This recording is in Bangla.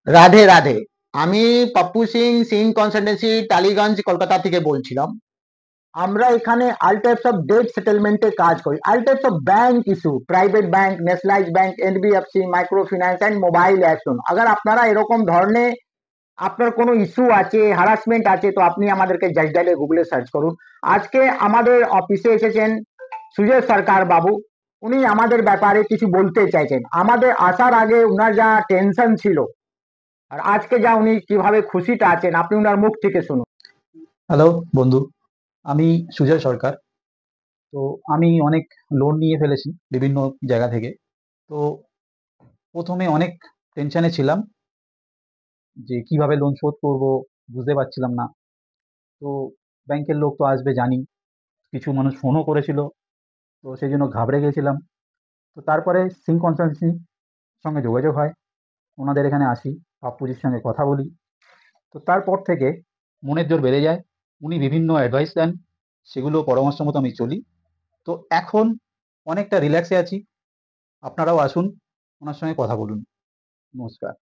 রাধে রাধে। আমি পপ্পু সিং সিং কনসালটেন্সি টালিগঞ্জ কলকাতা থেকে বলছিলাম। আমরা এখানে অল টাইপস অফ ডেট সেটেলমেন্টে কাজ করি। All types of bank issue, private bank, nationalise bank, NBFC, micro finance and mobile apps. Agar আপনারা এরকম ধরনের আপনার কোনো ইস্যু আছে, হ্যারাসমেন্ট আছে, তো আপনি আমাদেরকে জাস্ট ডায়ালে গুগলে সার্চ করুন। আজকে আমাদের অফিসে এসেছেন সুজয় সরকার বাবু। উনি আমাদের ব্যাপারে কিছু বলতে চাইছেন। আমাদের আসার আগে উনার যা টেনশন ছিল আর আজকে যা উনি কিভাবে খুশিতে আছেন, আপনি উনার মুখ থেকে শুনুন। হ্যালো বন্ধু, আমি সুজয় সরকার। তো আমি অনেক লোন নিয়ে ফেলেছি বিভিন্ন জায়গা থেকে। তো প্রথমে অনেক টেনশনে ছিলাম যে কিভাবে লোন শোধ করব, বুঝতে পারছিলাম না। তো ব্যাংকের লোক তো আসবে জানি, কিছু মানুষ ফোনও করেছিল, তো সেই জন্য ঘাবড়ে গেছিলাম। তো তারপরে সিং কনসালটেন্সির সঙ্গে যোগাযোগ হয়, ওনাদের এখানে আসি, পাপ্পুজির সঙ্গে কথা বলি। তো তারপর থেকে মনের জোর বেড়ে যায়, উনি বিভিন্ন অ্যাডভাইস দেন, সেগুলো পরামর্শ মতো আমি চলি। তো এখন অনেকটা রিল্যাক্সে আছি। আপনারাও আসুন, ওনার সঙ্গে কথা বলুন। নমস্কার।